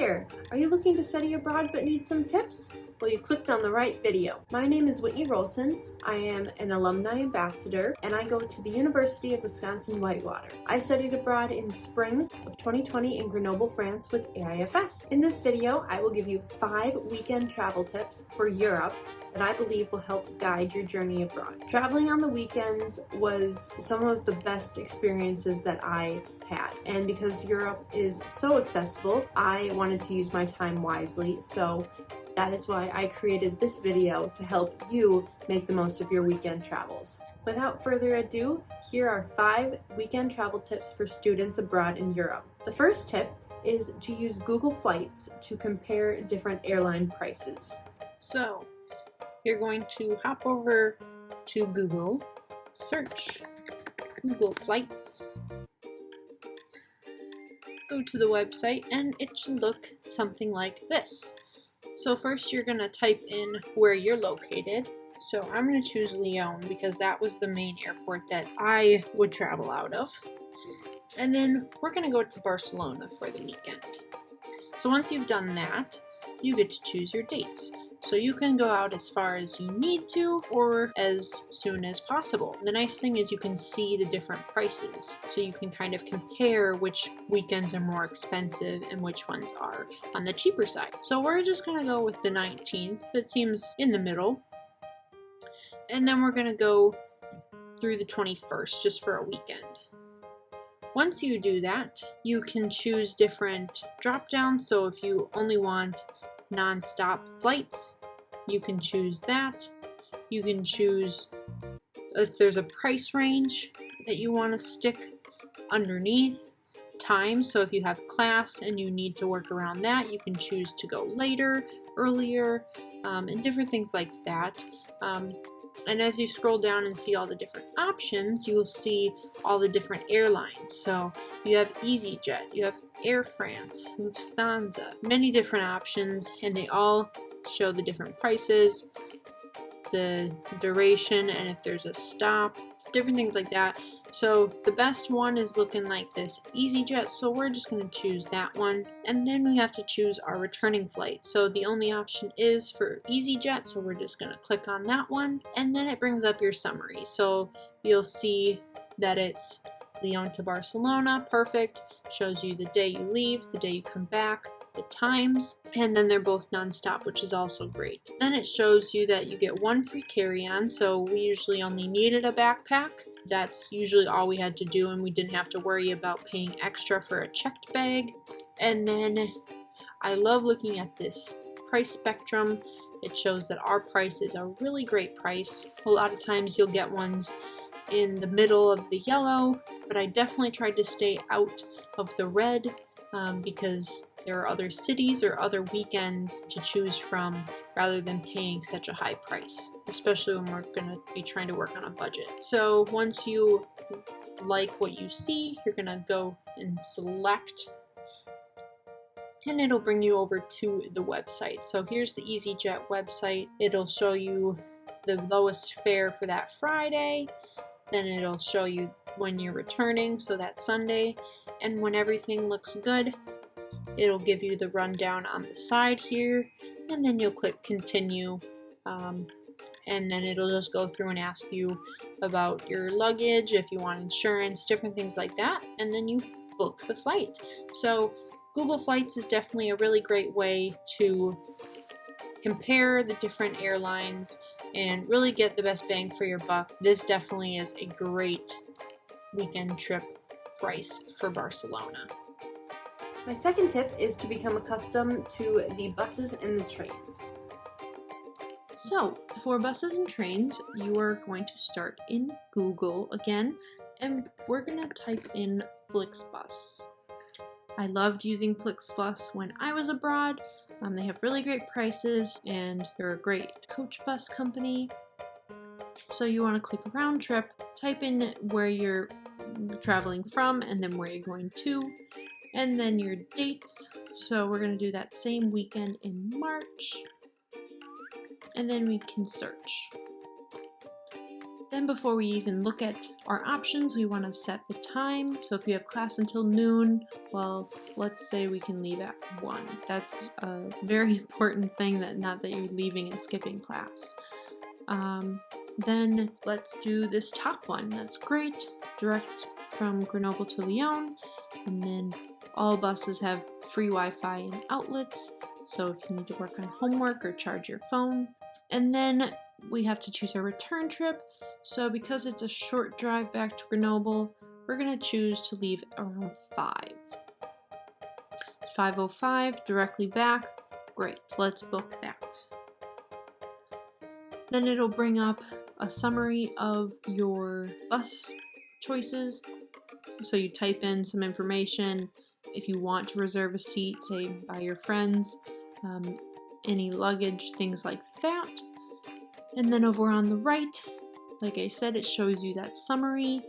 there! Are you looking to study abroad but need some tips? Well, you clicked on the right video. My name is Whitney 𝗟𝗧'𝗦. I am an alumni ambassador and I go to the University of Wisconsin-Whitewater. I studied abroad in spring of 2020 in Grenoble, France with AIFS. In this video, I will give you 5 weekend travel tips for Europe that I believe will help guide your journey abroad. Traveling on the weekends was some of the best experiences that I had, and because Europe is so accessible, I wanted to use my time wisely, so that is why I created this video to help you make the most of your weekend travels. Without further ado, here are 5 weekend travel tips for students abroad in Europe. The first tip is to use Google Flights to compare different airline prices. So, you're going to hop over to Google, search Google Flights, go to the website, and it should look something like this. So first you're going to type in where you're located. So I'm going to choose Lyon because that was the main airport that I would travel out of. And then we're going to go to Barcelona for the weekend. So once you've done that, you get to choose your dates. So you can go out as far as you need to or as soon as possible. The nice thing is you can see the different prices, so you can kind of compare which weekends are more expensive and which ones are on the cheaper side. So we're just going to go with the 19th. It seems in the middle. And then we're going to go through the 21st just for a weekend. Once you do that, you can choose different drop downs. So if you only want non-stop flights, you can choose that. You can choose if there's a price range that you want to stick underneath. Time, so if you have class and you need to work around that, you can choose to go later, earlier, and different things like that. And as you scroll down and see all the different options, you will see all the different airlines. So you have EasyJet, you have Air France, Lufthansa, many different options, and they all show the different prices, the duration, and if there's a stop, different things like that. So the best one is looking like this EasyJet, so we're just going to choose that one. And then we have to choose our returning flight. So the only option is for EasyJet, so we're just going to click on that one. And then it brings up your summary. So you'll see that it's Lyon to Barcelona, perfect. Shows you the day you leave, the day you come back, the times, and then they're both non-stop, which is also great. Then it shows you that you get 1 free carry-on, so we usually only needed a backpack. That's usually all we had to do, and we didn't have to worry about paying extra for a checked bag. And then I love looking at this price spectrum. It shows that our price is a really great price. A lot of times you'll get ones in the middle of the yellow, but I definitely tried to stay out of the red because there are other cities or other weekends to choose from rather than paying such a high price, especially when we're going to be trying to work on a budget. So once you like what you see, you're going to go and select, and it'll bring you over to the website. So here's the EasyJet website. It'll show you the lowest fare for that Friday. Then it'll show you when you're returning, so that's Sunday. And when everything looks good, it'll give you the rundown on the side here, and then you'll click continue, and then it'll just go through and ask you about your luggage, if you want insurance, different things like that, and then you book the flight. So Google Flights is definitely a really great way to compare the different airlines and really get the best bang for your buck. This definitely is a great weekend trip price for Barcelona. My second tip is to become accustomed to the buses and the trains. So, for buses and trains, you are going to start in Google again, and we're going to type in Flixbus. I loved using Flixbus when I was abroad. They have really great prices, and they're a great coach bus company. So you want to click round trip, type in where you're traveling from, and then where you're going to, and then your dates. So we're going to do that same weekend in March, and then we can search. Then before we even look at our options, we want to set the time. So if you have class until noon, well, let's say we can leave at 1. That's a very important thing, that not that you're leaving and skipping class. Then let's do this top one. That's great. Direct from Grenoble to Lyon. And then all buses have free Wi-Fi and outlets. So if you need to work on homework or charge your phone. And then we have to choose our return trip. So because it's a short drive back to Grenoble, we're going to choose to leave around 5. 5:05 directly back. Great, let's book that. Then it'll bring up a summary of your bus choices. So you type in some information. If you want to reserve a seat, say by your friends, any luggage, things like that. And then over on the right, like I said, it shows you that summary.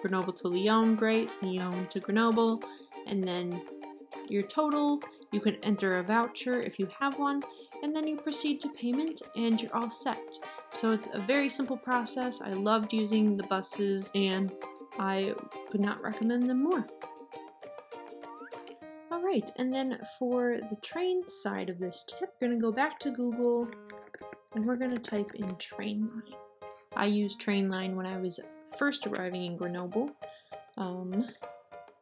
Grenoble to Lyon, great. Lyon to Grenoble. And then your total. You can enter a voucher if you have one. And then you proceed to payment and you're all set. So it's a very simple process. I loved using the buses and I could not recommend them more. Alright, and then for the train side of this tip, we're going to go back to Google and we're going to type in Trainline. I used Trainline when I was first arriving in Grenoble.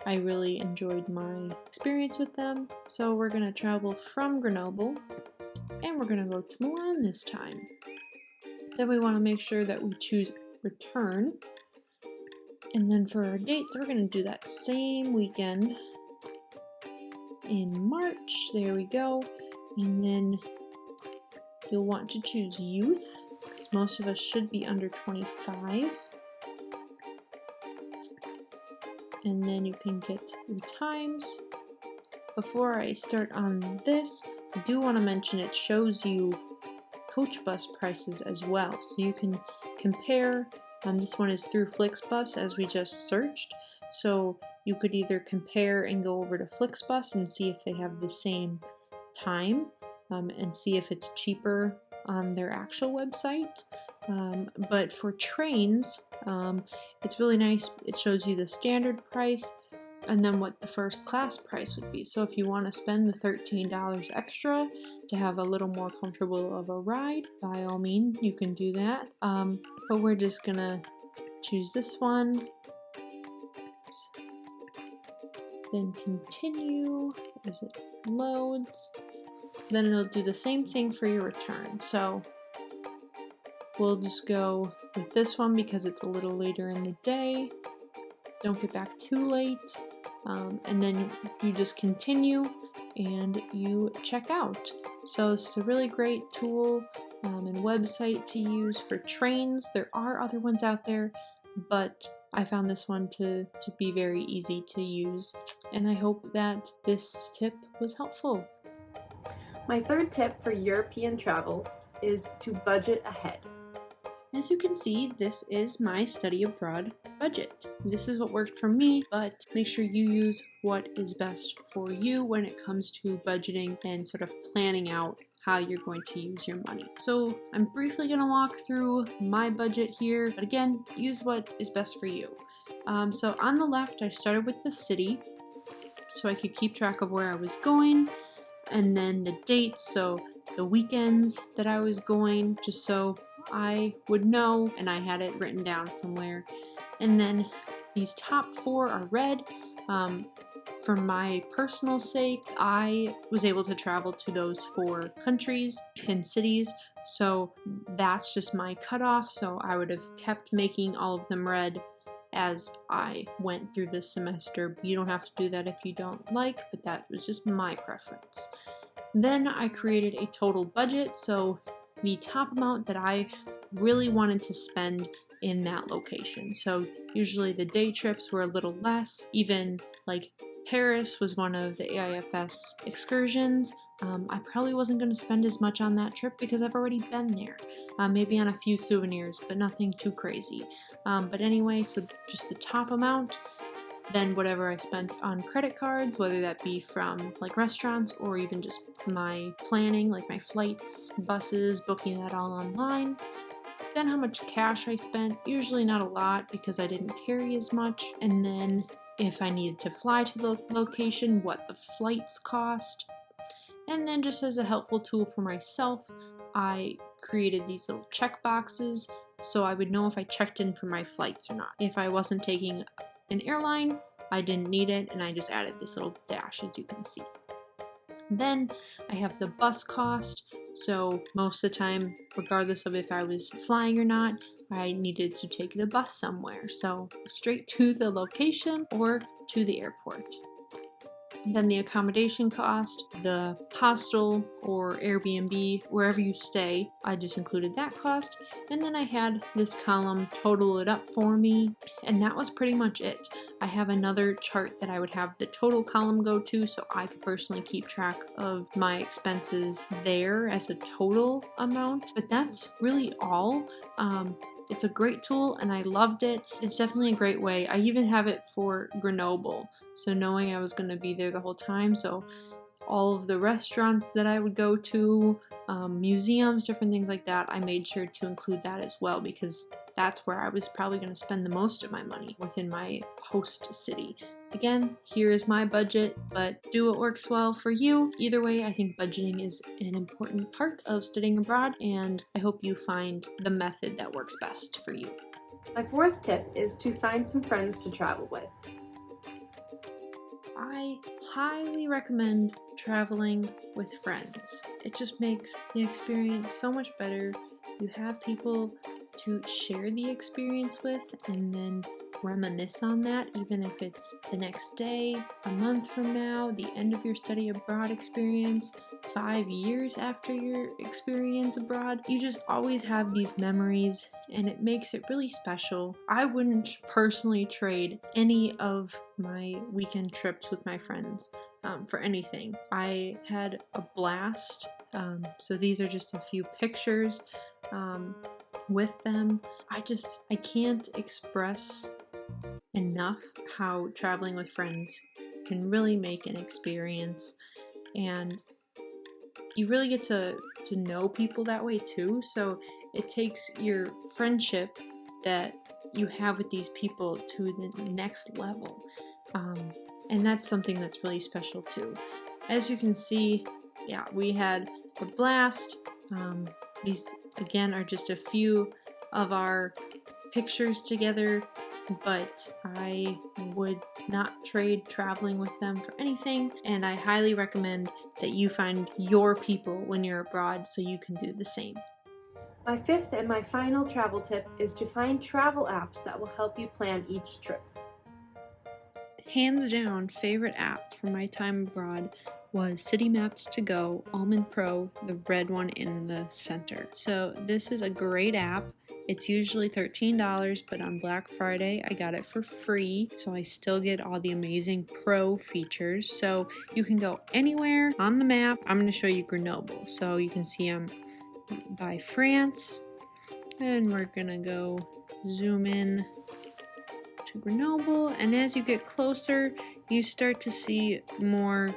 I really enjoyed my experience with them. So we're going to travel from Grenoble and we're going to go to Milan this time. Then we want to make sure that we choose return. And then for our dates, we're going to do that same weekend in March. There we go. And then you'll want to choose youth, because most of us should be under 25. And then you can get your times. Before I start on this, I do want to mention it shows you coach bus prices as well. So you can compare. This one is through Flixbus as we just searched. So you could either compare and go over to Flixbus and see if they have the same time and see if it's cheaper on their actual website. But for trains, it's really nice. It shows you the standard price and then what the first class price would be. So if you want to spend the $13 extra to have a little more comfortable of a ride, by all means, you can do that. But we're just gonna choose this one. Then continue as it loads. Then it'll do the same thing for your return. So we'll just go with this one because it's a little later in the day. Don't get back too late. And then you just continue and you check out. So this is a really great tool and website to use for trains. There are other ones out there, but I found this one to be very easy to use. And I hope that this tip was helpful. My third tip for European travel is to budget ahead. As you can see, this is my study abroad budget. This is what worked for me, but make sure you use what is best for you when it comes to budgeting and sort of planning out how you're going to use your money. So I'm briefly going to walk through my budget here, but again, use what is best for you. So on the left, I started with the city, so I could keep track of where I was going, and then the dates, so the weekends that I was going, just so I would know, and I had it written down somewhere. And then these top 4 are red. For my personal sake, I was able to travel to those 4 countries and cities, so that's just my cutoff. So I would have kept making all of them red as I went through this semester. You don't have to do that if you don't like, but that was just my preference. Then I created a total budget, so the top amount that I really wanted to spend in that location. So usually the day trips were a little less. Even like Paris was one of the AIFS excursions. I probably wasn't going to spend as much on that trip because I've already been there. Maybe on a few souvenirs, but nothing too crazy. But anyway, so just the top amount. Then whatever I spent on credit cards, whether that be from like restaurants or even just my planning, like my flights, buses, booking that all online. then how much cash I spent, usually not a lot because I didn't carry as much, and then if I needed to fly to the location, what the flights cost. And then just as a helpful tool for myself, I created these little check boxes so I would know if I checked in for my flights or not. If I wasn't taking an airline, I didn't need it, and I just added this little dash, as you can see. Then I have the bus cost, so most of the time, regardless of if I was flying or not, I needed to take the bus somewhere, so straight to the location or to the airport. Then the accommodation cost, the hostel or Airbnb, wherever you stay, I just included that cost. And then I had this column total it up for me, and that was pretty much it. I have another chart that I would have the total column go to, so I could personally keep track of my expenses there as a total amount. But that's really all. It's a great tool and I loved it. It's definitely a great way. I even have it for Grenoble, so knowing I was going to be there the whole time, so all of the restaurants that I would go to, museums, different things like that, I made sure to include that as well because that's where I was probably going to spend the most of my money within my host city. Again, here is my budget, but do what works well for you. Either way, I think budgeting is an important part of studying abroad, and I hope you find the method that works best for you. My fourth tip is to find some friends to travel with. I highly recommend traveling with friends. It just makes the experience so much better. You have people to share the experience with and then reminisce on that, even if it's the next day, a month from now, the end of your study abroad experience, 5 years after your experience abroad. You just always have these memories and it makes it really special. I wouldn't personally trade any of my weekend trips with my friends for anything. I had a blast. So these are just a few pictures with them. I can't express enough how traveling with friends can really make an experience, and you really get to know people that way too. So it takes your friendship that you have with these people to the next level, and that's something that's really special too. As you can see, yeah, we had a blast. These again are just a few of our pictures together, but I would not trade traveling with them for anything, and I highly recommend that you find your people when you're abroad so you can do the same. My fifth and my final travel tip is to find travel apps that will help you plan each trip. Hands down, favorite app for my time abroad was City Maps to Go Almond Pro, the red one in the center. So this is a great app. It's usually $13, but on Black Friday I got it for free, so I still get all the amazing pro features. So you can go anywhere on the map. I'm going to show you Grenoble, so you can see I'm by France, and we're going to go zoom in to Grenoble, and as you get closer you start to see more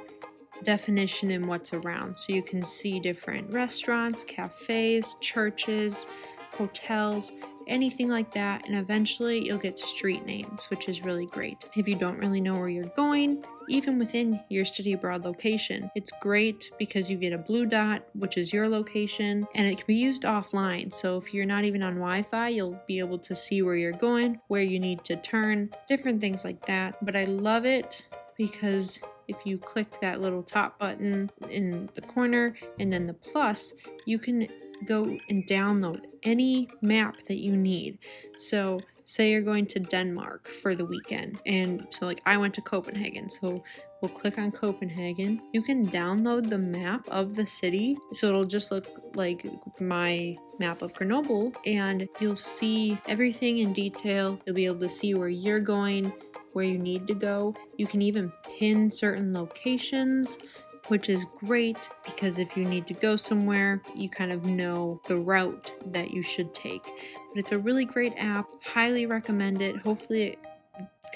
definition in what's around. So you can see different restaurants, cafes, churches, hotels, anything like that, and eventually you'll get street names, which is really great. If you don't really know where you're going, even within your study abroad location, it's great because you get a blue dot, which is your location, and it can be used offline. So if you're not even on Wi-Fi, you'll be able to see where you're going, where you need to turn, different things like that. But I love it because if you click that little top button in the corner and then the plus, you can go and download any map that you need. So say you're going to Denmark for the weekend, and so like I went to Copenhagen, so we'll click on Copenhagen. You can download the map of the city, so it'll just look like my map of Grenoble, and you'll see everything in detail. You'll be able to see where you're going, where you need to go. You can even pin certain locations, which is great because if you need to go somewhere, you kind of know the route that you should take. But it's a really great app. Highly recommend it. Hopefully it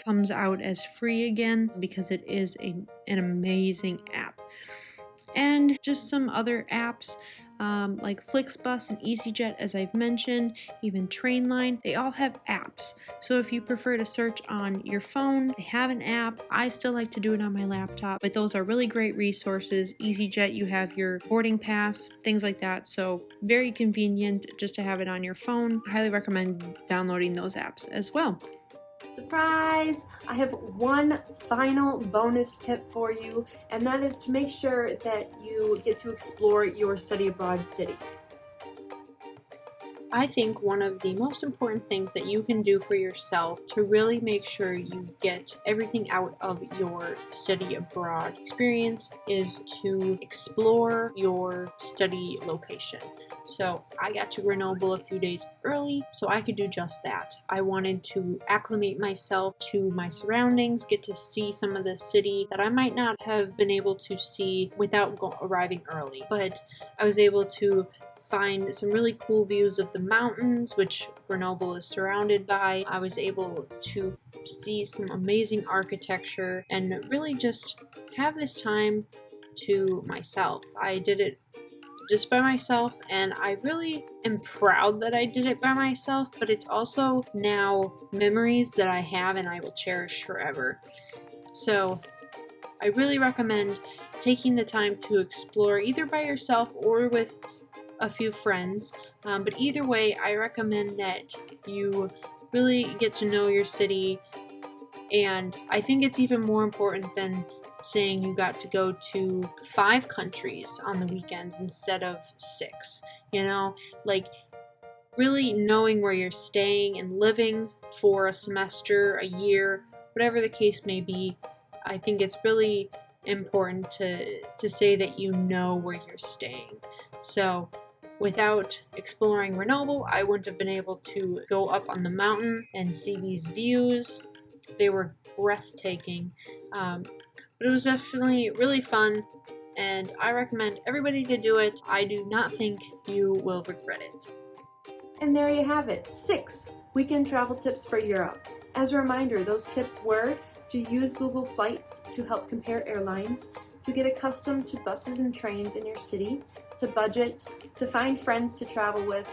comes out as free again because it is an amazing app. And just some other apps. like Flixbus and EasyJet, as I've mentioned, even Trainline, they all have apps. So if you prefer to search on your phone, they have an app. I still like to do it on my laptop, but those are really great resources. EasyJet, you have your boarding pass, things like that. So very convenient just to have it on your phone. I highly recommend downloading those apps as well. Surprise! I have one final bonus tip for you, and that is to make sure that you get to explore your study abroad city. I think one of the most important things that you can do for yourself to really make sure you get everything out of your study abroad experience is to explore your study location. So I got to Grenoble a few days early, so I could do just that. I wanted to acclimate myself to my surroundings, get to see some of the city that I might not have been able to see without arriving early. But I was able to find some really cool views of the mountains, which Grenoble is surrounded by. I was able to see some amazing architecture and really just have this time to myself. I did it just by myself, and I really am proud that I did it by myself, but it's also now memories that I have and I will cherish forever. So I really recommend taking the time to explore either by yourself or with a few friends, but either way, I recommend that you really get to know your city, and I think it's even more important than saying you got to go to 5 countries on the weekends instead of 6, you know, like really knowing where you're staying and living for a semester, a year, whatever the case may be. I think it's really important to say that you know where you're staying. So without exploring Grenoble, I wouldn't have been able to go up on the mountain and see these views. They were breathtaking. But it was definitely really fun, and I recommend everybody to do it. I do not think you will regret it. And there you have it, 6 weekend travel tips for Europe. As a reminder, those tips were to use Google Flights to help compare airlines, to get accustomed to buses and trains in your city, to budget, to find friends to travel with,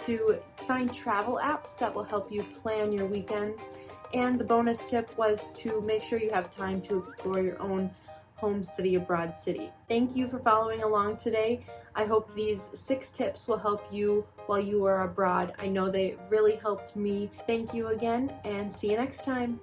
to find travel apps that will help you plan your weekends, and the bonus tip was to make sure you have time to explore your own home study abroad city. Thank you for following along today. I hope these 6 tips will help you while you are abroad. I know they really helped me. Thank you again, and see you next time.